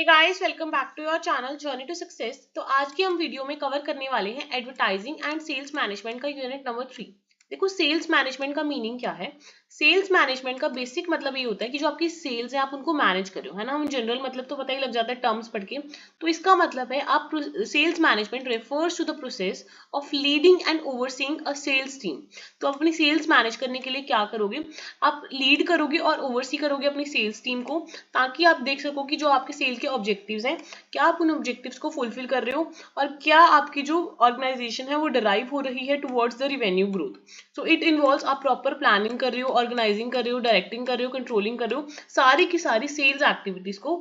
Hey guys, welcome back to your channel Journey to Success। तो आज की हम वीडियो में कवर करने वाले हैं एडवर्टाइजिंग एंड सेल्स मैनेजमेंट का यूनिट नंबर 3। देखो, सेल्स मैनेजमेंट का मीनिंग क्या है। सेल्स मैनेजमेंट का बेसिक मतलब ये होता है कि जो आपकी सेल्स है आप उनको मैनेज कर रहे हो, है ना। हम जनरल मतलब तो पता ही लग जाता है टर्म्स पढ़ के। तो इसका मतलब है आप sales management refers to the process of leading and overseeing a sales team. तो आप अपनी सेल्स मैनेज करने के लिए क्या करोगे, आप लीड करोगे और ओवरसी करोगे अपनी सेल्स टीम को, ताकि आप देख सको कि जो आपके सेल के ऑब्जेक्टिव्स हैं, क्या आप उन ऑब्जेक्टिव्स को फुलफिल कर रहे हो और क्या आपकी जो ऑर्गेनाइजेशन है वो डराइव हो रही है towards the revenue growth. So it involves आप प्रॉपर प्लानिंग कर रहे हो, ऑर्गेनाइजिंग कर रहे हो, डायरेक्टिंग कर रहे हो, कंट्रोलिंग कर रहे हो, सारी की सारी सेल्स एक्टिविटीज को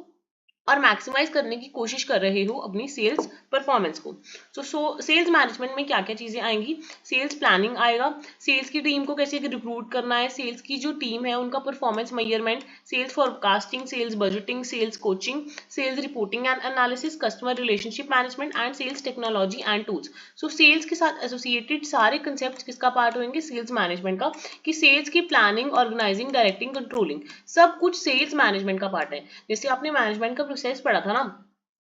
और मैक्सिमाइज करने की कोशिश कर रहे हो अपनी सेल्स परफॉर्मेंस को। सेल्स मैनेजमेंट में क्या क्या चीजें आएंगी। सेल्स प्लानिंग आएगा, सेल्स की टीम को कैसे रिक्रूट करना है, सेल्स की जो टीम है उनका performance measurement, sales forecasting, sales budgeting, sales coaching, sales reporting and analysis, customer relationship management and sales technology and tools. So sales के साथ एसोसिएटेड सारे कंसेप्ट किसका पार्ट होंगे, सेल्स मैनेजमेंट का। कि सेल्स की प्लानिंग, ऑर्गेनाइजिंग, डायरेक्टिंग, कंट्रोलिंग सब कुछ सेल्स मैनेजमेंट का पार्ट है। जैसे आपने मैनेजमेंट का प्रोसेस पढ़ा था ना,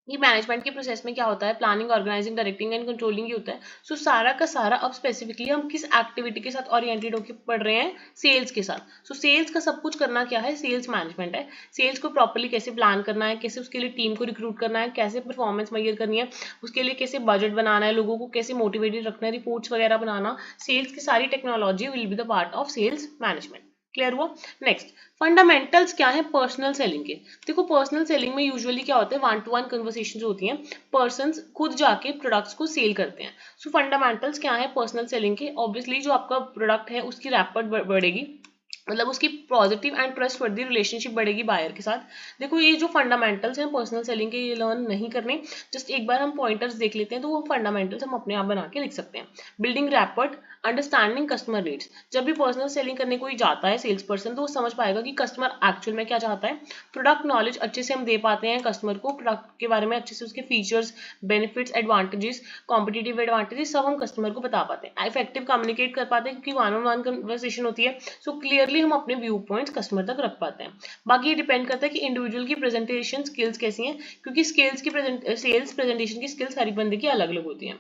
ये मैनेजमेंट के प्रोसेस में क्या होता है, planning, organising, directing and controlling ही होता है। सारा का सारा अब स्पेसिफिकली हम किस एक्टिविटी के साथ ओरिएंटेड होकर पढ़ रहे हैं, सेल्स के साथ। सेल्स का सब कुछ करना क्या है, सेल्स मैनेजमेंट है। सेल्स को प्रॉपर्ली कैसे प्लान करना है, कैसे उसके लिए टीम को रिक्रूट करना है, कैसे परफॉर्मेंस मेजर करनी है, उसके लिए कैसे बजट बनाना है, लोगों को कैसे मोटिवेटेड रखना है, रिपोर्ट्स वगैरह बनाना, सेल्स की सारी technology will be the part of sales management. Clear हुआ। नेक्स्ट, फंडामेंटल्स क्या है पर्सनल सेलिंग के। देखो, पर्सनल सेलिंग में यूजुअली क्या होता है, वन टू वन कन्वर्सेशन होती हैं, पर्सन्स खुद जाके प्रोडक्ट्स को सेल करते हैं। फंडामेंटल्स क्या है पर्सनल सेलिंग के। ऑब्वियसली जो आपका प्रोडक्ट है उसकी रैपट बढ़ेगी, मतलब उसकी पॉजिटिव एंड ट्रस्टवर्दी रिलेशनशिप बढ़ेगी बायर के साथ। देखो, ये जो फंडामेंटल्स हैं पर्सनल सेलिंग के, ये लर्न नहीं करने, जस्ट एक बार हम पॉइंटर्स देख लेते हैं तो वो फंडामेंटल्स हम अपने आप बना के लिख सकते हैं। Building rapport, understanding customer needs. जब भी पर्सनल सेलिंग करने कोई जाता है सेल्स पर्सन, तो वो समझ पाएगा कि कस्टमर एक्चुअल में क्या चाहता है। प्रोडक्ट नॉलेज अच्छे से हम दे पाते हैं कस्टमर को, प्रोडक्ट के बारे में अच्छे से, उसके features, benefits, advantages, competitive advantages सब हम कस्टमर को बता पाते हैं। इफेक्टिव कम्युनिकेट कर पाते हैं क्योंकि वन ऑन वन कन्वर्सेशन होती है। क्लियरली हम अपने व्यू पॉइंट्स कस्टमर तक रख पाते हैं। बाकी ये डिपेंड करता है कि इंडिविजुअल की प्रेजेंटेशन स्किल्स कैसी हैं, क्योंकि सेल्स प्रेजेंटेशन की स्किल्स हर बंदे की अलग अलग होती हैं।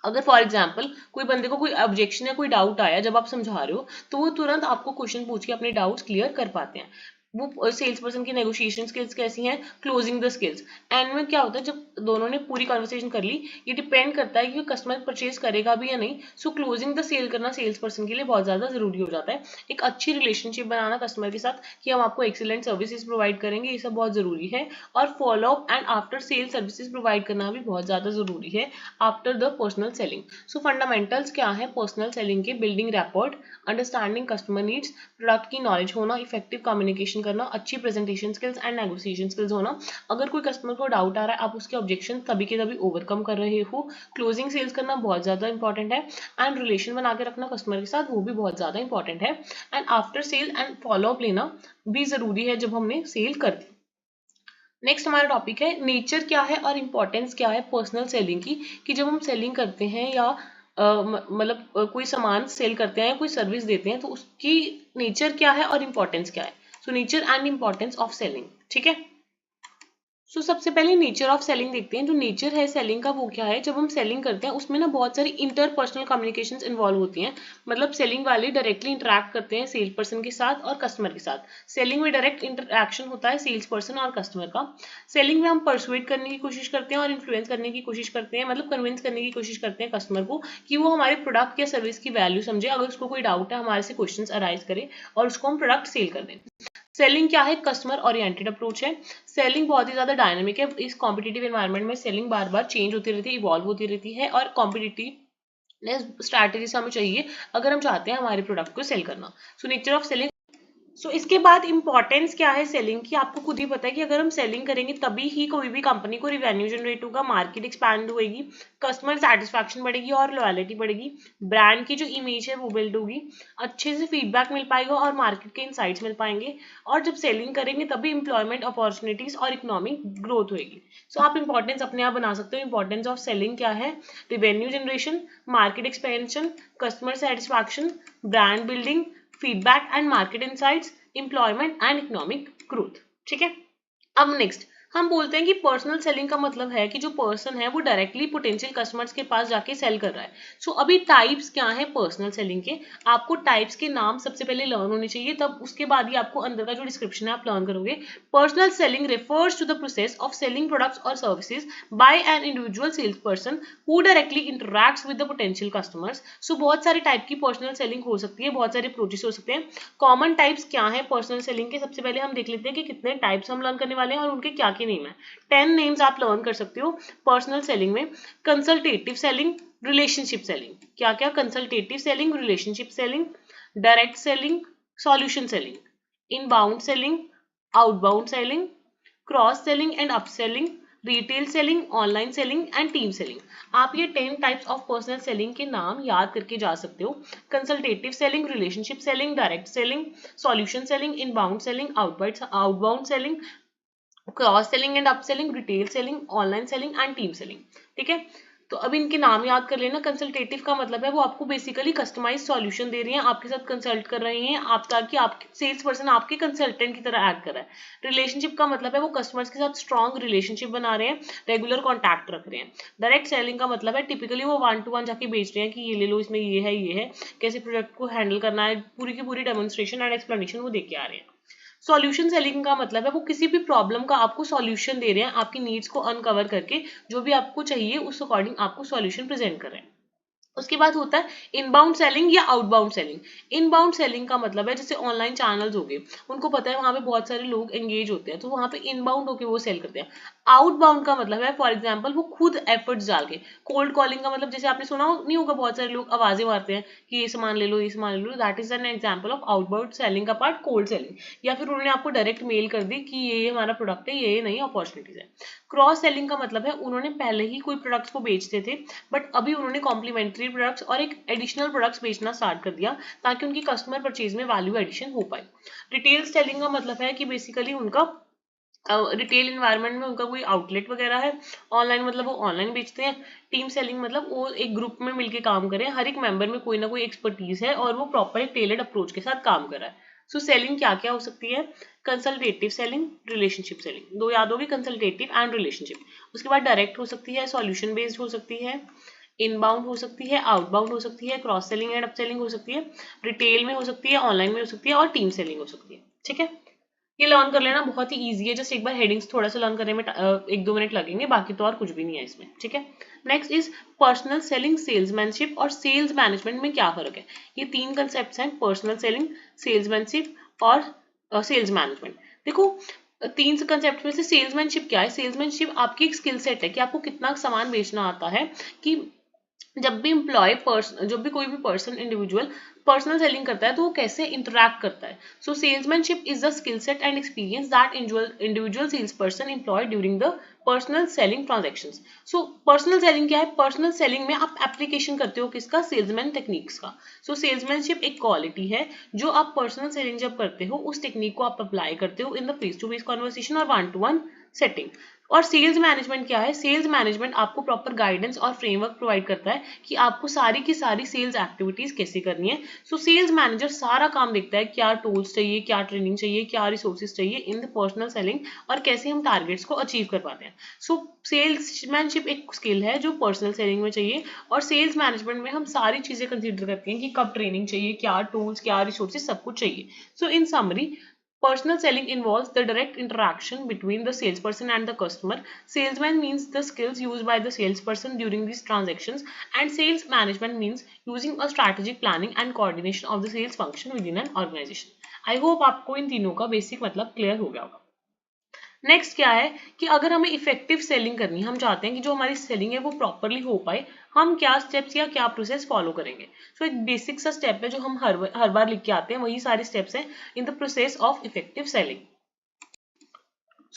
अगर फॉर एग्जाम्पल कोई बंदे को कोई ऑब्जेक्शन या कोई डाउट आया जब आप समझा रहे हो, तो वो तुरंत आपको क्वेश्चन पूछ के अपने डाउट्स क्लियर कर पाते हैं। वो सेल्स पर्सन की नेगोशिएशन स्किल्स कैसी हैं, क्लोजिंग द स्किल्स। एंड में क्या होता है, जब दोनों ने पूरी कन्वर्सेशन कर ली, ये डिपेंड करता है कि कस्टमर परचेज करेगा भी या नहीं। क्लोजिंग द सेल करना सेल्स पर्सन के लिए बहुत ज्यादा जरूरी हो जाता है। एक अच्छी रिलेशनशिप बनाना कस्टमर के साथ कि हम आपको एक्सीलेंट सर्विसेज प्रोवाइड करेंगे, ये सब बहुत जरूरी है। और follow up and after sale services provide करना भी बहुत ज्यादा जरूरी है after the personal selling. Fundamentals क्या है पर्सनल सेलिंग के, building rapport, understanding customer needs, product की नॉलेज होना, इफेक्टिव कम्युनिकेशन करना, अच्छी presentation skills and negotiation skills होना। अगर कोई कस्टमर को डाउट आ रहा है, आप उसके ऑब्जेक्शन तभी के तभी ओवरकम कर रहे हो। क्लोजिंग सेल्स करना बहुत ज्यादा इंपॉर्टेंट है। एंड रिलेशन बना के रखना कस्टमर के साथ, वो भी बहुत ज्यादा इंपॉर्टेंट है। And after cell and follow up लेना भी जरूरी है जब हमने सेल कर दी। नेक्स्ट हमारा टॉपिक है नेचर क्या है और इम्पोर्टेंस क्या है पर्सनल सेलिंग की। कि जब हम सेलिंग करते हैं या मतलब कोई सामान सेल करते हैं, कोई सर्विस देते हैं, तो उसकी नेचर क्या है और इम्पोर्टेंस क्या है। Nature and importance of selling, ठीक है। सबसे पहले नेचर ऑफ सेलिंग देखते हैं। जो नेचर है सेलिंग का वो क्या है, जब हम सेलिंग करते हैं उसमें ना बहुत सारी इंटरपर्सनल कम्युनिकेशंस इन्वॉल्व होती हैं। मतलब सेलिंग वाले डायरेक्टली इंटरेक्ट करते हैं सेल्स पर्सन के साथ और कस्टमर के साथ। सेलिंग में डायरेक्ट इंटरेक्शन होता है सेल्स पर्सन और कस्टमर का। सेलिंग में हम परसुएट करने की कोशिश करते हैं और इन्फ्लुएंस करने की कोशिश करते हैं, मतलब कन्विंस करने की कोशिश करते हैं कस्टमर को कि वो हमारे प्रोडक्ट या सर्विस की वैल्यू समझे। अगर उसको कोई डाउट है, हमारे से क्वेश्चन अराइज करे और उसको हम प्रोडक्ट सेल कर दें। सेलिंग क्या है, कस्टमर ओरिएंटेड अप्रोच है। सेलिंग बहुत ही ज्यादा डायनामिक है। इस कॉम्पिटिटिव एनवायरनमेंट में सेलिंग बार बार चेंज होती रहती है, इवॉल्व होती रहती है और कॉम्पिटिटिव स्ट्रैटेजी हमें चाहिए अगर हम चाहते हैं हमारे प्रोडक्ट को सेल करना। Nature of selling. इसके बाद इंपॉर्टेंस क्या है सेलिंग की, आपको खुद ही पता है कि अगर हम सेलिंग करेंगे तभी ही कोई भी कंपनी को रिवेन्यू जनरेट होगा, मार्केट एक्सपैंड होगी, कस्टमर सेटिस्फैक्शन बढ़ेगी और लॉयल्टी बढ़ेगी, ब्रांड की जो इमेज है वो बिल्ड होगी, अच्छे से फीडबैक मिल पाएगा और मार्केट के इनसाइट्स मिल पाएंगे। और जब सेलिंग करेंगे तभी इंप्लॉयमेंट अपॉर्चुनिटीज और इकोनॉमिक ग्रोथ होगी। आप इंपॉर्टेंस अपने आप बना सकते हो। इंपॉर्टेंस ऑफ सेलिंग क्या है, revenue generation, market expansion, customer satisfaction, brand building, feedback and market insights, employment and economic growth, ठीक है। अब नेक्स्ट हम बोलते हैं कि पर्सनल सेलिंग का मतलब है कि जो पर्सन है वो डायरेक्टली पोटेंशियल कस्टमर्स के पास जाके सेल कर रहा है। अभी टाइप्स क्या है पर्सनल सेलिंग के, आपको टाइप्स के नाम सबसे पहले लर्न होने चाहिए, तब उसके बाद ही आपको अंदर का जो डिस्क्रिप्शन है आप लर्न करोगे। Personal selling refers to the process of selling products और services by an individual sales person who directly interacts with the potential customers. बहुत सारे टाइप की पर्सनल सेलिंग हो सकती है, बहुत सारे अप्रोचेस हो सकते हैं। कॉमन टाइप्स क्या है पर्सनल सेलिंग के, सबसे पहले हम देख लेते हैं कि कितने टाइप्स हम लर्न करने वाले हैं और उनके क्या क्या नेम है। 10 नेम्स आप लर्न कर सकते हो पर्सनल सेलिंग में। कंसल्टेटिव सेलिंग, रिलेशनशिप सेलिंग, क्या क्या, consultative selling, relationship selling, direct selling, solution selling, inbound selling, outbound selling, cross selling and upselling, retail selling, online selling and team selling. आप ये 10 types of personal selling के नाम याद करके जा सकते हो। Consultative selling, relationship selling, direct selling, solution selling, inbound selling, outbound selling, cross selling and upselling, retail selling, online selling and team selling. ठीक है, तो अब इनके नाम याद कर लेना। कंसल्टेटिव का मतलब है वो आपको बेसिकली कस्टमाइज सॉल्यूशन दे रही हैं, आपके साथ कंसल्ट कर रही हैं आप, ताकि आपके सेल्स पर्सन आपके कंसल्टेंट की तरह एक्ट कर रहा है। रिलेशनशिप का मतलब है वो कस्टमर्स के साथ स्ट्रॉन्ग रिलेशनशिप बना रहे हैं, रेगुलर कॉन्टैक्ट रख रहे हैं। डायरेक्ट सेलिंग का मतलब है टिपिकली वो 1 to 1 जाके बेच रहे हैं कि ये ले लो, इसमें ये है, कैसे प्रोडक्ट को हैंडल करना है, पूरी की पूरी डेमोन्स्ट्रेशन एंड एक्सप्लेनेशन वो दे के आ रहे हैं। सॉल्यूशन सेलिंग का मतलब है वो किसी भी प्रॉब्लम का आपको सॉल्यूशन दे रहे हैं, आपकी नीड्स को अनकवर करके जो भी आपको चाहिए उस अकॉर्डिंग आपको सॉल्यूशन प्रेजेंट कर रहे हैं। उसके बाद होता है इनबाउंड सेलिंग या आउटबाउंड सेलिंग। इनबाउंड सेलिंग का मतलब है जैसे ऑनलाइन चैनल्स हो गए, उनको पता है वहां पे बहुत सारे लोग एंगेज होते हैं, तो वहां पे इनबाउंड होके वो सेल करते हैं। आउटबाउंड का मतलब है फॉर एग्जांपल वो खुद एफर्ट्स डाल के, कोल्ड कॉलिंग का मतलब जैसे आपने सुना नहीं होगा, बहुत सारे लोग आवाजें मारते हैं कि ये सामान ले लो, ये सामान ले लो, that is an example of outbound selling का पार्ट कोल्ड सेलिंग। या फिर उन्होंने आपको डायरेक्ट मेल कर दी कि ये हमारा प्रोडक्ट है, ये नई अपॉर्चुनिटीज है। क्रॉस सेलिंग का मतलब है उन्होंने पहले ही कोई प्रोडक्ट्स को बेचते थे, बट अभी उन्होंने कॉम्प्लीमेंट्री प्रोडक्ट्स और एक एडिशनल प्रोडक्ट्स बेचना स्टार्ट कर दिया ताकि उनकी कस्टमर परचेज में वैल्यू एडिशन हो पाए। रिटेल सेलिंग का मतलब है कि बेसिकली उनका रिटेल इन्वायरमेंट में उनका कोई आउटलेट वगैरह है। ऑनलाइन मतलब वो ऑनलाइन बेचते हैं। टीम सेलिंग मतलब वो एक ग्रुप में मिलकर काम कर रहे हैं, हर एक मेंबर में कोई ना कोई एक्सपर्टीज है और वो प्रॉपर एक टेलर्ड अप्रोच के साथ काम कर रहा है। सेलिंग क्या क्या हो सकती है, कंसल्टेटिव सेलिंग, रिलेशनशिप सेलिंग, दो याद होगी, कंसल्टेटिव एंड रिलेशनशिप। उसके बाद डायरेक्ट हो सकती है, सॉल्यूशन बेस्ड हो सकती है, इनबाउंड हो सकती है, आउटबाउंड हो सकती है, क्रॉस सेलिंग एंड अपसेलिंग हो सकती है, रिटेल में हो सकती है, ऑनलाइन में हो सकती है और टीम सेलिंग हो सकती है। ठीक है, ये लर्न कर लेना, बहुत ही इजी है, जस्ट एक बार हेडिंग्स थोड़ा सा लर्न करने में 1-2 मिनट लगेंगे, बाकी तो और कुछ भी नहीं है इसमें। ठीक है, next is personal selling, salesmanship और सेल्स मैनेजमेंट में क्या फर्क है। ये 3 कंसेप्ट हैं, पर्सनल सेलिंग, सेल्समैनशिप और सेल्स मैनेजमेंट। देखो 3 कंसेप्ट में से सेल्समैनशिप क्या है, सेल्समैनशिप आपकी एक स्किल सेट है कि आपको कितना सामान बेचना आता है, कि जब भी जब भी कोई भी पर्सन इंडिविजुअल पर्सनल सेलिंग करता है तो वो कैसे इंटरैक्ट करता है। Salesmanship is the skill set and experience that individual sales person employ during the personal selling transactions. Personal selling क्या है, पर्सनल सेलिंग में आप एप्लीकेशन करते हो किसका, सेल्समैन टेक्निक्स का। सेल्समैनशिप एक क्वालिटी है जो आप पर्सनल सेलिंग जब करते हो उस टेक्निक को आप अप्लाई करते हो in the face to face conversation और 1-to-1 सेटिंग। और सेल्स मैनेजमेंट क्या है, सेल्स मैनेजमेंट आपको प्रॉपर गाइडेंस और फ्रेमवर्क प्रोवाइड करता है कि आपको सारी की सारी सेल्स एक्टिविटीज कैसे करनी है। सेल्स मैनेजर सारा काम देखता है, क्या टूल्स चाहिए, क्या ट्रेनिंग चाहिए, क्या रिसोर्सेज चाहिए इन द पर्सनल सेलिंग और कैसे हम टारगेट्स को अचीव कर पाते हैं। सेल्समैनशिप एक स्किल है जो पर्सनल सेलिंग में चाहिए, और सेल्स मैनेजमेंट में हम सारी चीजें कंसीडर करते हैं कि कब ट्रेनिंग चाहिए, क्या टूल्स, क्या रिसोर्सेज, सब कुछ चाहिए। इन summary, personal selling involves the direct interaction between the salesperson and the customer. Salesman means the skills used by the salesperson during these transactions, and sales management means using a strategic planning and coordination of the sales function within an organization. I hope आपको इन तीनों का basic मतलब clear हो गया होगा। Next क्या है कि अगर हमें इफेक्टिव सेलिंग करनी है, हम चाहते हैं कि जो हमारी सेलिंग है वो प्रॉपरली हो पाए, हम क्या स्टेप्स या क्या प्रोसेस फॉलो करेंगे। एक बेसिक सा स्टेप है जो हम हर बार लिख के आते हैं, वही सारे स्टेप्स हैं in the process of effective selling.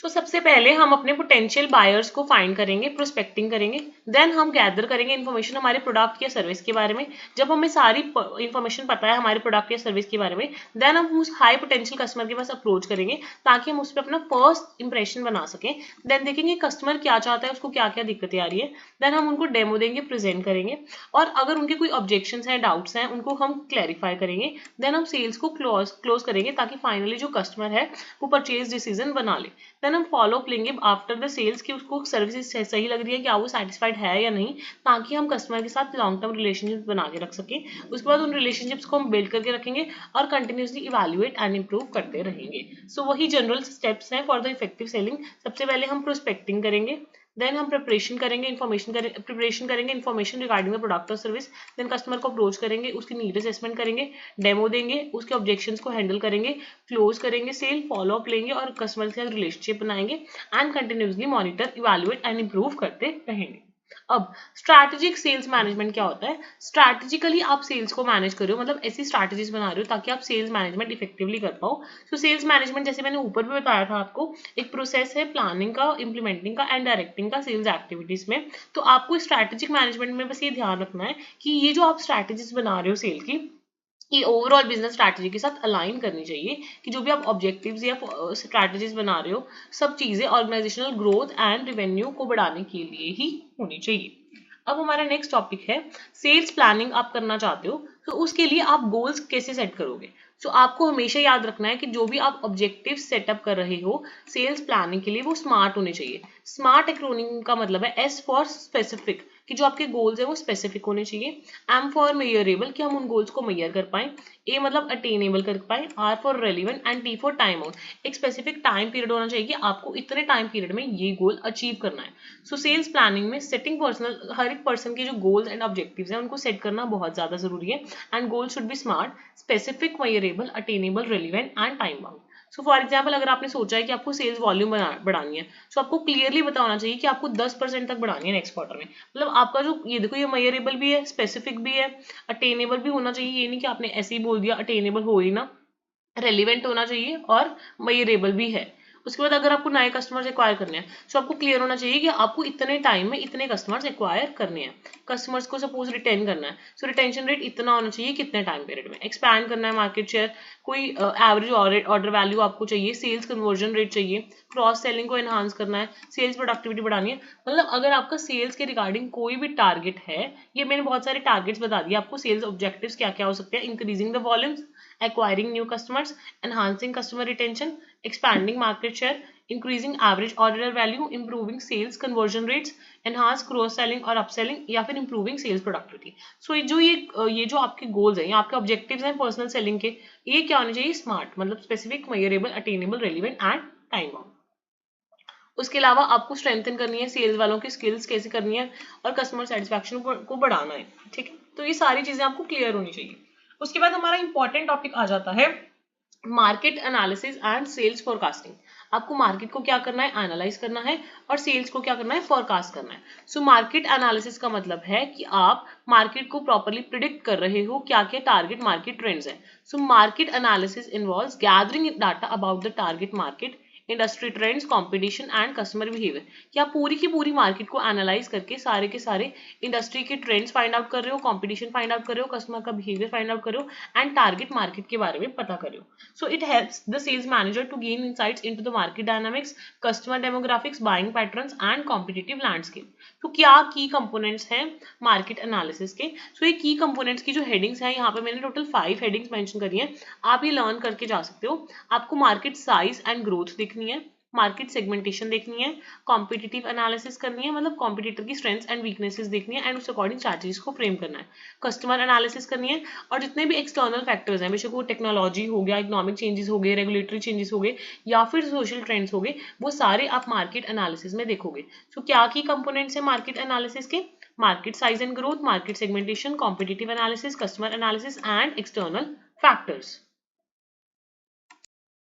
सबसे पहले हम अपने पोटेंशियल बायर्स को फाइंड करेंगे, प्रोस्पेक्टिंग करेंगे, देन हम गैदर करेंगे इन्फॉर्मेशन हमारे प्रोडक्ट या सर्विस के बारे में। जब हमें सारी इन्फॉर्मेशन पता है हमारे प्रोडक्ट या सर्विस के बारे में, देन हम उस हाई पोटेंशियल कस्टमर के पास अप्रोच करेंगे ताकि हम उस पर अपना फर्स्ट इंप्रेशन बना सकें। देन देखेंगे कस्टमर क्या चाहता है, उसको क्या क्या दिक्कतें आ रही है, देन हम उनको डेमो देंगे, प्रेजेंट करेंगे, और अगर उनके कोई ऑब्जेक्शन है, डाउट्स हैं, उनको हम क्लैरिफाई करेंगे। देन हम सेल्स को क्लोज करेंगे ताकि फाइनली जो कस्टमर है वो परचेज डिसीजन बना ले। देन हम फॉलो अप लेंगे आफ्टर द सेल्स कि उसको सर्विस सही लग रही है, क्या वो सेटिस्फाइड है या नहीं, ताकि हम कस्टमर के साथ लॉन्ग टर्म रिलेशनशिप बना के रख सकें। उसके बाद उन रिलेशनशिप्स को हम बिल्ड करके रखेंगे और कंटिन्यूसली इवैल्यूएट एंड इंप्रूव करते रहेंगे। सो वही जनरल स्टेप्स हैं फॉर द इफेक्टिव सेलिंग। सबसे पहले हम प्रोस्पेक्टिंग करेंगे, देन हम प्रिपरेशन करेंगे, इन्फॉर्मेशन रिगार्डिंग द प्रोडक्ट और सर्विस, देन कस्टमर को अप्रोच करेंगे, उसकी नीड असेसमेंट करेंगे, डेमो देंगे, उसके ऑब्जेक्शंस को हैंडल करेंगे, क्लोज करेंगे सेल, फॉलो अप लेंगे और कस्टमर के साथ रिलेशनशिप बनाएंगे and continuously monitor, evaluate and improve करते रहेंगे। अब स्ट्रैटेजिक सेल्स मैनेजमेंट क्या होता है? स्ट्रैटेजिकली आप सेल्स को मैनेज कर रहे हो, मतलब ऐसी स्ट्रैटेजीज बना रहे हो ताकि आप सेल्स मैनेजमेंट इफेक्टिवली कर पाओ। सो सेल्स मैनेजमेंट जैसे मैंने ऊपर भी बताया था आपको, एक प्रोसेस है प्लानिंग का, इम्प्लीमेंटिंग का एंड डायरेक्टिंग का सेल्स एक्टिविटीज में। तो आपको स्ट्रैटेजिक मैनेजमेंट में बस ये ध्यान रखना है कि ये जो आप स्ट्रैटेजीज बना रहे हो सेल की, ये ओवरऑल बिजनेस स्ट्रैटेजी के साथ अलाइन करनी चाहिए, कि जो भी आप ऑब्जेक्टिव्स या स्ट्रैटेजीज बना रहे हो, सब चीजें ऑर्गेनाइजेशनल ग्रोथ एंड रेवेन्यू को बढ़ाने के लिए ही होनी चाहिए। अब हमारा नेक्स्ट टॉपिक है सेल्स प्लानिंग। आप करना चाहते हो तो उसके लिए आप गोल्स कैसे सेट करोगे? सो आपको हमेशा याद रखना है कि जो भी आप ऑब्जेक्टिव सेटअप कर रहे हो सेल्स प्लानिंग के लिए, वो स्मार्ट होने चाहिए। स्मार्ट एक्रोनिम का मतलब है एस फॉर स्पेसिफिक, कि जो आपके गोल्स है वो स्पेसिफिक होने चाहिए। एम फॉर मेजरेबल, कि हम उन गोल्स को मेजर कर पाए। ए मतलब अटेनेबल कर पाए। R for relevant and T for time out, एक स्पेसिफिक टाइम पीरियड होना चाहिए कि आपको इतने टाइम पीरियड में ये गोल अचीव करना है। सो सेल्स प्लानिंग में सेटिंग पर्सनल, हर एक पर्सन के जो गोल्स एंड ऑब्जेक्टिव्स हैं उनको सेट करना बहुत ज्यादा जरूरी है। And goal should be smart, specific, measurable, attainable, relevant and time bound. So for example, अगर आपने सोचा है कि आपको सेल्स वॉल्यूम बढ़ानी है, तो आपको क्लियरली पता होना चाहिए कि आपको 10% तक बढ़ानी है नेक्स्ट क्वार्टर में। मतलब आपका जो ये देखो, ये मेजरेबल भी है, स्पेसिफिक भी है, अटेनेबल भी होना चाहिए। ये नहीं कि आपने ऐसे ही बोल दिया अटेनेबल हो ही ना, रेलिवेंट होना चाहिए और मेजरेबल भी है। उसके बाद अगर आपको नए कस्टमर्स एक्वायर करने हैं, तो आपको क्लियर होना चाहिए कि आपको इतने टाइम में इतने कस्टमर्स एक्वायर करने हैं। कस्टमर्स को सपोज रिटेन करना है, सो रिटेंशन रेट इतना होना चाहिए कितने टाइम पीरियड में। एक्सपैंड करना है मार्केट शेयर, कोई एवरेज ऑर्डर वैल्यू आपको चाहिए, सेल्स कन्वर्जन रेट चाहिए, क्रॉस सेलिंग को एनहांस करना है, सेल्स प्रोडक्टिविटी बढ़ानी है। मतलब अगर आपका सेल्स के रिगार्डिंग कोई भी टारगेट है, ये मैंने बहुत सारे टारगेट्स बता दिए आपको। सेल्स ऑब्जेक्टिव्स क्या क्या हो सकते हैं? Increasing the volumes, acquiring new customers, enhancing customer retention, expanding market share, increasing average order value, improving sales conversion rates, enhance cross selling और upselling, या फिर improving sales productivity। So ये जो आपके goals हैं, ये आपके objectives हैं पर्सनल सेलिंग के, ये क्या होने चाहिए? स्मार्ट, मतलब specific, measurable, attainable, relevant and time bound. उसके अलावा आपको स्ट्रेंथन करनी है सेल्स वालों की स्किल्स, कैसे करनी है, और कस्टमर सेटिस्फैक्शन को बढ़ाना है। ठीक है, तो ये सारी चीजें आपको क्लियर होनी चाहिए। उसके बाद हमारा इंपॉर्टेंट टॉपिक आ जाता है market analysis and sales forecasting. आपको मार्केट को क्या करना है? एनालाइज करना है, और सेल्स को क्या करना है? फोरकास्ट करना है। सो मार्केट एनालिसिस का मतलब है कि आप मार्केट को प्रॉपर्ली प्रिडिक्ट कर रहे हो, क्या क्या टारगेट मार्केट ट्रेंड्स हैं। So market analysis involves gathering data about the target market, industry trends, competition and customer behaviour. कि आप पूरी की पूरी मार्केट को एनालाइज करके सारे के सारे इंडस्ट्री के ट्रेंड्स फाइंड आउट कर रहे हो, कंपटीशन फाइंड आउट कर रहे हो, कस्टमर का बिहेवियर फाइंड आउट कर रहे हो एंड टारगेट मार्केट के बारे में पता कर रहे हो। So it helps the sales manager to gain insights into the market dynamics, customer demographics, buying patterns and competitive landscape. तो क्या की कंपोनेंट्स हैं मार्केट एनालिसिस के? सो ये की कंपोनेंट्स की जो हेडिंग्स हैं, यहाँ पे मैंने टोटल 5 हेडिंग्स मेंशन करी हैं, आप ये लर्न करके जा सकते हो। आपको मार्केट साइज एंड ग्रोथ देखनी है, मार्केट सेगमेंटेशन देखनी है, कॉम्पिटिटिव एनालिसिस करनी है, मतलब कॉम्पिटिटर की स्ट्रेंथ्स एंड वीकनेसेस देखनी है एंड उस अकॉर्डिंग स्ट्रैटेजीज को फ्रेम करना है, कस्टमर एनालिसिस करनी है, और जितने भी एक्सटर्नल फैक्टर्स हैं, बेशक वो टेक्नोलॉजी हो गया, इकोनॉमिक चेंजेस हो गए, रेगुलेटरी चेंजेस हो गए, या फिर सोशल ट्रेंड्स हो गए, वो सारे आप मार्केट एनालिसिस में देखोगे। सो क्या की कंपोनेंट्स है मार्केट एनालिसिस के? Market size and growth, market segmentation, competitive analysis, customer analysis and external factors.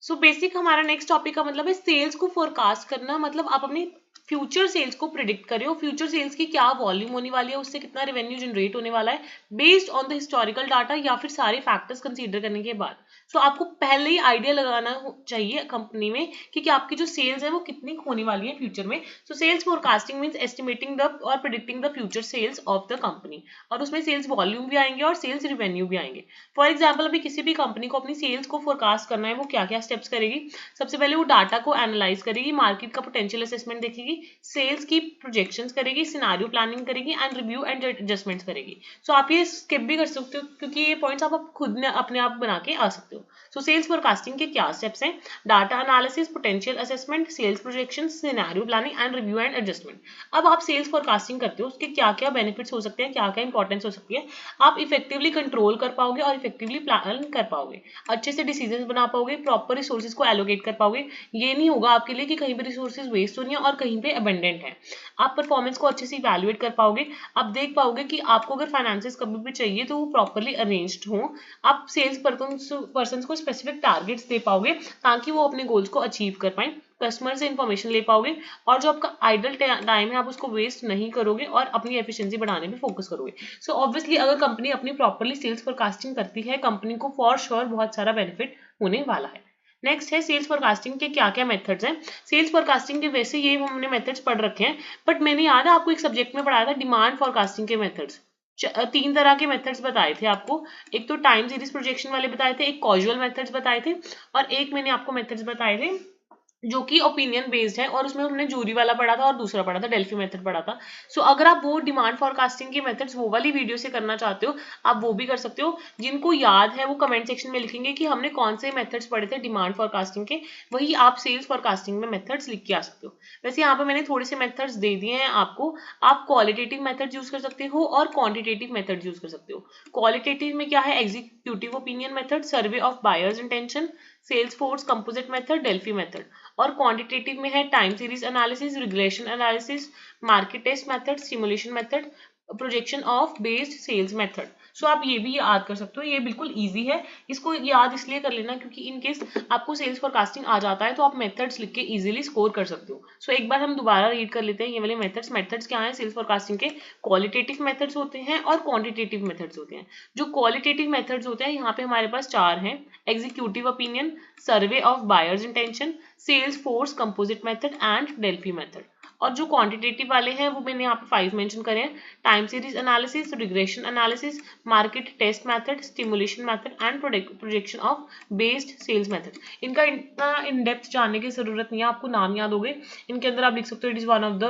So basic हमारा नेक्स्ट टॉपिक का मतलब है सेल्स को फोरकास्ट करना। मतलब आप अपनी फ्यूचर सेल्स को प्रिडिक्ट करें, फ्यूचर सेल्स की क्या वॉल्यूम होने वाली है, उससे कितना रेवेन्यू जनरेट होने वाला है, based on the historical data या फिर सारे फैक्टर्स कंसीडर करने के बाद। सो आपको पहले ही आइडिया लगाना चाहिए कंपनी में कि आपकी जो सेल्स है वो कितनी होने वाली है फ्यूचर में। So sales forecasting means estimating the और predicting the future sales of the company, और उसमें सेल्स वॉल्यूम भी आएंगे और सेल्स रेवेन्यू भी आएंगे। फॉर एग्जाम्पल, अभी किसी भी कंपनी को अपनी सेल्स को फोरकास्ट करना है, वो क्या क्या स्टेप्स करेगी? सबसे पहले वो डाटा को एनालाइज करेगी, मार्केट का पोटेंशियल असेसमेंट देखेगी, करेगी, सेल्स की प्रोजेक्शंस करेगी, सिनेरियो प्लानिंग करेगी एंड रिव्यू एंड एडजस्टमेंट्स करेगी। सो आप ये स्किप भी कर सकते हो क्योंकि ये पॉइंट्स आप खुद ने अपने आप बना के आ सकते हो। सो सेल्स फोरकास्टिंग के क्या स्टेप्स हैं? Data analysis, potential assessment, sales projection, scenario planning and review and adjustment. अब आप सेल्स फोरकास्टिंग करते हो, उसके क्या क्या बेनिफिट्स हो सकते हैं, क्या क्या इंपॉर्टेंस हो सकती है, आप इफेक्टिवली कंट्रोल कर पाओगे और इफेक्टिवली प्लान कर पाओगे, अच्छे से डिसीजन बना पाओगे, प्रॉपर रिसोर्सेज को एलोकेट कर पाओगे। ये नहीं होगा आपके लिए कि कहीं पे रिसोर्सेज वेस्ट हो रही है और कहीं पे अबेंडेंट है। आप परफॉर्मेंस को अच्छे से इवैल्यूएट कर पाओगे, आप देख पाओगे कि आपको अगर फाइनेंसेस कभी भी चाहिए तो वो प्रॉपरली अरेंज्ड हो। आप सेल्स पर्सन को स्पेसिफिक टारगेट्स दे पाओगे ताकि वो अपने गोल्स को अचीव कर पाए, कस्टमर से इन्फॉर्मेशन ले पाओगे और जो आपका आइडल टाइम है आप उसको वेस्ट नहीं करोगे और अपनी एफिशिएंसी बढ़ाने पे फोकस करोगे। सो ऑब्वियसली अगर कंपनी अपनी प्रॉपरली सेल्स फोरकास्टिंग करती है, कंपनी को फॉर श्योर बहुत सारा बेनिफिट होने वाला है। नेक्स्ट है सेल्स फोरकास्टिंग के क्या क्या मेथड्स हैं। सेल्स फोरकास्टिंग के वैसे ये हमने मेथड्स पढ़ रखे हैं, बट मैंने याद है आपको एक सब्जेक्ट में पढ़ाया था डिमांड फोरकास्टिंग के मेथड्स। 3 तरह के मेथड्स बताए थे आपको, एक तो टाइम सीरीज प्रोजेक्शन वाले बताए थे, एक कॉजुअल मेथड्स बताए थे और एक मैंने आपको मेथड्स बताए थे जो कि ओपिनियन बेस्ड है और उसमें हमने जूरी वाला पढ़ा था और दूसरा पढ़ा था डेल्फी मेथड पढ़ा था। सो अगर आप वो डिमांड फोरकास्टिंग के मेथड्स वो वाली वीडियो से करना चाहते हो आप वो भी कर सकते हो। जिनको याद है वो कमेंट सेक्शन में लिखेंगे कि हमने कौन से मेथड्स पढ़े थे डिमांड फोरकास्टिंग के, वही आप सेल्स फोरकास्टिंग में मेथड्स लिख के आ सकते हो। वैसे यहाँ पे मैंने थोड़े से मेथड्स दे दिए हैं आपको, आप क्वालिटेटिव मेथड यूज कर सकते हो और क्वांटिटेटिव मेथड यूज कर सकते हो। क्वालिटेटिव में क्या है? Executive opinion method, survey of buyers intention, sales force composite method, Delphi method. और क्वांटिटेटिव में है time series analysis, regression analysis, market test method, stimulation method, projection of based sales method. So आप ये भी याद कर सकते हो, ये बिल्कुल इजी है, इसको याद इसलिए कर लेना क्योंकि इन केस आपको सेल्स फोरकास्टिंग आ जाता है तो आप मेथड्स लिख के इजीली स्कोर कर सकते हो। सो एक बार हम दोबारा रीड कर लेते हैं ये वाले मेथड्स। मेथड्स क्या हैं सेल्स फोरकास्टिंग के? क्वालिटेटिव मेथड्स होते हैं और क्वांटिटेटिव मेथड्स होते हैं। जो क्वालिटेटिव मेथड्स होते हैं यहाँ पे हमारे पास 4 हैं, executive opinion, survey of buyers intention, sales force composite method and Delphi method. और जो क्वांटिटेटिव वाले हैं वो मैंने यहाँ पे 5 मेंशन करे हैं, time series analysis, regression analysis, market test method, stimulation method and projection of based sales method. इनका इतना इन डेप्थ जानने की जरूरत नहीं है, आपको नाम याद हो गए। इनके अंदर आप लिख सकते हो it is one of the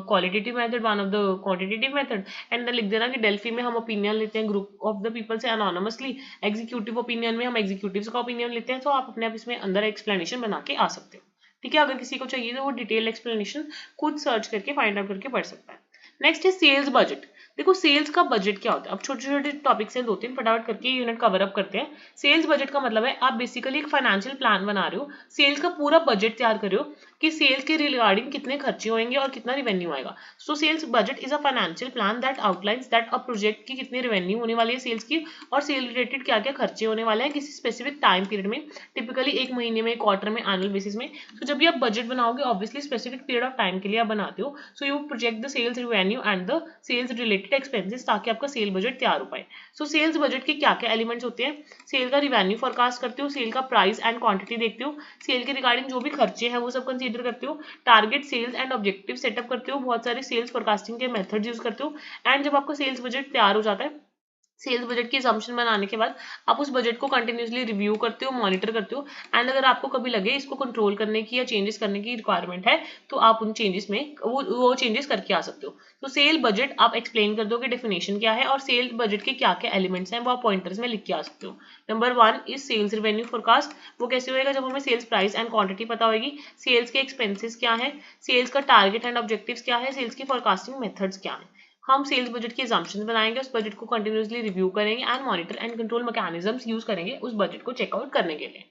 qualitative method, one of the quantitative method and लिख देना कि डेल्फी में हम ओपिनियन लेते हैं ग्रुप ऑफ द पीपल से एनोनिमसली, एग्जीक्यूटिव ओपिनियन में हम एग्जीक्यूटिव का ओपिनियन लेते हैं। तो आप अपने आप इसमें अंदर एक्सप्लेनेशन बना के आ सकते हो। ठीक है, अगर किसी को चाहिए तो वो डिटेल एक्सप्लेनेशन खुद सर्च करके फाइंड आउट करके पढ़ सकता है। नेक्स्ट है सेल्स बजट। देखो सेल्स का बजट क्या होता है, अब छोटे छोटे टॉपिक्स हैं 2-3 फटाफट करके यूनिट कवर अप करते हैं। सेल्स बजट का मतलब है आप बेसिकली एक फाइनेंशियल प्लान बना रहे हो, सेल्स का पूरा बजट तैयार कर रहे हो कि सेल्स के रिगार्डिंग कितने खर्चे होंगे और कितना रेवेन्यू आएगा। So sales budget is a financial plan that outlines that a project की कितनी रेवेन्यू होने वाली है सेल्स की और सेल रिलेटेड क्या क्या खर्चे होने वाले हैं किसी स्पेसिफिक टाइम पीरियड में, टिपिकली 1 महीने में, क्वार्टर में, एनुअल बेसिस में। तो जब भी आप बजट बनाओगे obviously specific period of time के लिए आप बनाते हो। So you project the sales revenue and the sales related expenses ताकि आपका सेल बजट तैयार हो पाए। सो सेल्स बजट के क्या क्या एलिमेंट्स होते हैं? सेल का रिवेन्यू फोरकास्ट करते हो, सेल का प्राइस एंड क्वांटिटी देखते हो, सेल के रिगार्डिंग जो भी खर्चे हैं वो सब कंसीडर करते हो, target sales and objective setup करते हो, बहुत सारे सेल्स फोरकास्टिंग के मेथड्स यूज करते हो एंड जब आपका सेल्स बजट तैयार हो जाता है, सेल्स बजट की असम्पशन बनाने के बाद आप उस बजट को कंटिन्यूसली रिव्यू करते हो, मॉनिटर करते हो एंड अगर आपको कभी लगे इसको कंट्रोल करने की या चेंजेस करने की रिक्वायरमेंट है तो आप उन चेंजेस में वो चेंजेस करके आ सकते हो। तो सेल बजट आप एक्सप्लेन कर दो कि डेफिनेशन क्या है और सेल बजट के क्या क्या एलिमेंट्स हैं वो आप पॉइंटर्स में लिख के आ सकते हो। Number 1 is sales revenue forecast. वो कैसे होएगा? जब हमें सेल्स प्राइस एंड क्वांटिटी पता होगी, सेल्स के एक्सपेंसेस क्या है, सेल्स का टारगेट एंड ऑब्जेक्टिव्स क्या है, सेल्स की फोरकास्टिंग मेथड्स क्या है। हम सेल्स बजट की assumptions बनाएंगे, उस बजट को कंटिन्यूसली रिव्यू करेंगे and monitor and control mechanisms use करेंगे उस बजट को चेकआउट करने के लिए।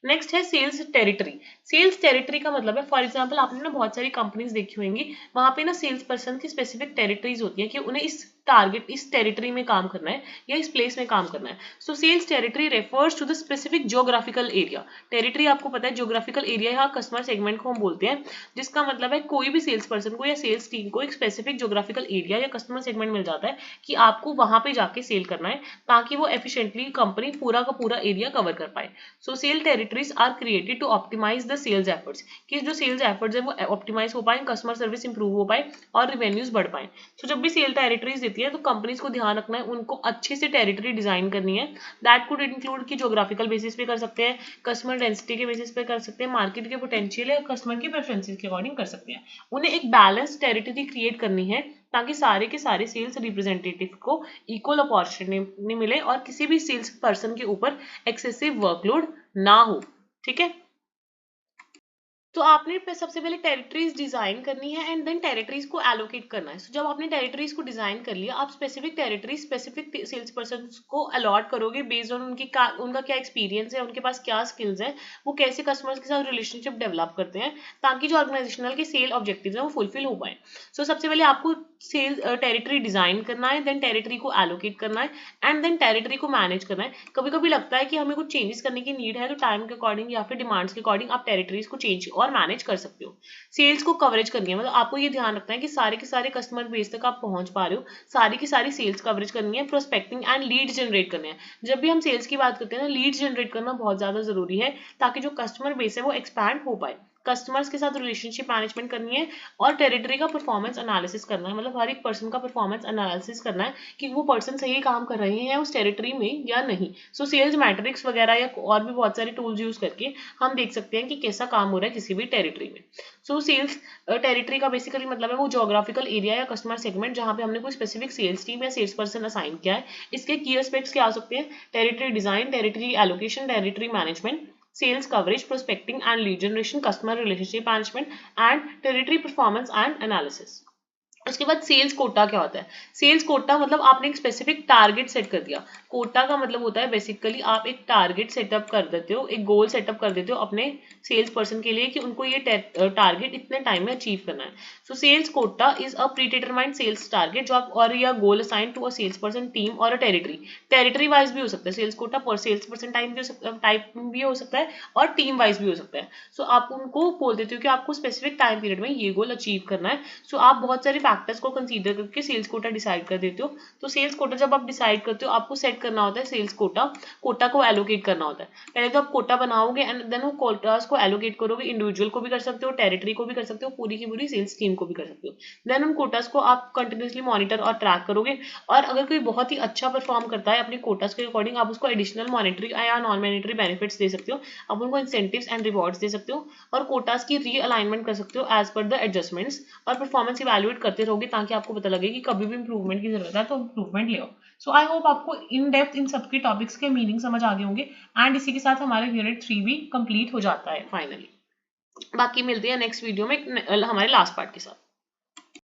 नेक्स्ट है सेल्स टेरिटरी। सेल्स टेरिटरी का मतलब है, फॉर एग्जांपल आपने ना बहुत सारी कंपनीज देखी होंगी, वहां पे ना सेल्स पर्सन की स्पेसिफिक टेरिटरीज होती है कि उन्हें इस टारगेट इस टेरिटरी में काम करना है या इस प्लेस में काम करना है। So sales territory refers to the specific geographical area. Territory आपको पता है ज्योग्राफिकल एरिया या कस्टमर सेगमेंट को हम बोलते हैं, जिसका मतलब है कोई भी सेल्स पर्सन को या सेल्स टीम को एक स्पेसिफिक ज्योग्राफिकल एरिया या कस्टमर सेगमेंट मिल जाता है कि आपको वहां पे जाके सेल करना है ताकि वो एफिशिएंटली कंपनी पूरा का पूरा एरिया कवर कर पाए। So sale territories are created to optimise the sales efforts, कि जो सेल्स एफर्ट्स है वो ऑप्टिमाइज हो पाए, कस्टमर सर्विस इंप्रूव हो पाए और रेवेन्यूज बढ़ पाए। सो जब भी सेल टेरिटरीज देती लेती है तो कंपनीज को ध्यान रखना है उनको अच्छे से टेरिटरी डिजाइन करनी है। दैट कुड इंक्लूड कि ज्योग्राफिकल बेसिस पे कर सकते हैं, कस्टमर डेंसिटी के बेसिस पे कर सकते हैं, मार्केट के पोटेंशियल या कस्टमर की प्रेफरेंसेस के अकॉर्डिंग कर सकते हैं। उन्हें एक बैलेंस टेरिटरी क्रिएट करनी है ताकि सारे के सारे सेल्स रिप्रेजेंटेटिव को इक्वल अपॉर्चुनिटी मिले और किसी भी सेल्स पर्सन के ऊपर एक्सेसिव वर्कलोड ना हो। ठीक है, तो आपने सबसे पहले टेरिटरीज डिजाइन करनी है एंड देन टेरिटरीज को एलोकेट करना है। जब आपने टेरिटरीज को डिजाइन कर लिया, आप specific territories specific sales person को अलॉट करोगे बेस्ड ऑन उनका क्या एक्सपीरियंस है, उनके पास क्या स्किल्स है, वो कैसे कस्टमर्स के साथ रिलेशनशिप डेवलप करते हैं ताकि जो ऑर्गेनाइजेशनल के सेल ऑब्जेक्टिव्स हैं वो फुलफिल हो पाए। सबसे पहले आपको सेल टेरिटरी डिजाइन करना है, देन टेरिटरी को एलोकेट करना है एंड देन टेरिटरी को मैनेज करना है। कभी कभी लगता है कि हमें कुछ चेंजेस करने की नीड है तो टाइम के अकॉर्डिंग या फिर डिमांड्स के अकॉर्डिंग आप टेरिटरीज को चेंज और मैनेज कर सकते हो। सेल्स को कवरेज करनी है, मतलब आपको ये ध्यान रखना है कि सारे के सारे कस्टमर बेस तक आप पहुंच पा रहे हो, सारी की सारी सेल्स कवरेज करनी है, प्रोस्पेक्टिंग एंड लीड जनरेट करने हैं। जब भी हम सेल्स की बात करते हैं ना, लीड जनरेट करना बहुत ज्यादा जरूरी है ताकि जो कस्टमर बेस है वो एक्सपैंड हो पाए। कस्टमर्स के साथ रिलेशनशिप मैनेजमेंट करनी है और टेरिटरी का परफॉर्मेंस एनालिसिस करना है, मतलब हर एक पर्सन का परफॉर्मेंस एनालिसिस करना है कि वो पर्सन सही काम कर रहे हैं उस टेरिटरी में या नहीं। सेल्स मैट्रिक्स वगैरह या और भी बहुत सारे टूल्स यूज करके हम देख सकते हैं कि कैसा काम हो रहा है किसी भी टेरिटरी में। सेल्स टेरिटरी का बेसिकली मतलब है वो ज्योग्राफिकल एरिया या कस्टमर सेगमेंट जहां पे हमने कोई स्पेसिफिक सेल्स टीम या सेल्स पर्सन असाइन किया है। इसके की एस्पेक्ट्स क्या हो सकते हैं? Territory design, territory allocation, territory management, sales coverage, prospecting and lead generation, customer relationship management and territory performance and analysis। उसके बाद सेल्स कोटा क्या होता है? सेल्स कोटा मतलब आपने एक स्पेसिफिक टारगेट सेट कर दिया। कोटा का मतलब होता है बेसिकली आप एक टारगेट सेटअप कर देते हो, एक गोल सेटअप कर देते हो अपने सेल्स पर्सन के लिए कि उनको ये टारगेट इतने टाइम में अचीव करना है। Sales quota is a predetermined sales target जो आप और या goal assign to a sales person, team और अ टेरिटरी वाइज भी हो सकता है। सेल्स कोटा पर सेल्स पर्सन टाइप भी हो सकता है और टीम वाइज भी हो सकता है। आप उनको बोल देते हो कि आपको स्पेसिफिक टाइम पीरियड में ये गोल अचीव करना है। आप बहुत सारे फैक्टर्स को कंसीडर करके सेल्स कोटा डिसाइड कर देते हो। सेल्स कोटा जब आप डिसाइड करते हो आपको सेट करना होता है सेल्स कोटा को एलोकेट करना होता है। पहले तो आप कोटा बनाओगे एंड देन वो कोटास को एलोकेट करोगे, इंडिविजुअल को भी कर सकते हो, टेरिटरी को भी कर सकते हो, पूरी की पूरी सेल्स टीम को भी कर सकते हो। देन उन कोटास को आप कंटिन्यूसली मॉनिटर और ट्रैक करोगे और अगर कोई बहुत ही अच्छा परफॉर्म करता है अपने कोटास के अकॉर्डिंग आप उसको एडिशनल मॉनिटरी या नॉन मॉनिटरी बेनिफिट्स दे सकते हो, आप उनको इंसेंटिव्स एंड रिवॉर्ड्स दे सकते हो और कोटास की रीअलाइनमेंट कर सकते हो एज पर द एडजस्टमेंट्स और परफॉर्मेंस इवैल्यूएट करते रहोगे ताकि आपको पता लगे कि कभी भी इंप्रूवमेंट की जरूरत है तो इंप्रूवमेंट ले आओ। आई होप आपको इन डेप्थ इन सबके टॉपिक्स के मीनिंग समझ आ गए होंगे एंड इसी के साथ हमारा यूनिट 3 भी कंप्लीट हो जाता है फाइनली। बाकी मिलते हैं नेक्स्ट वीडियो में हमारे लास्ट पार्ट के साथ।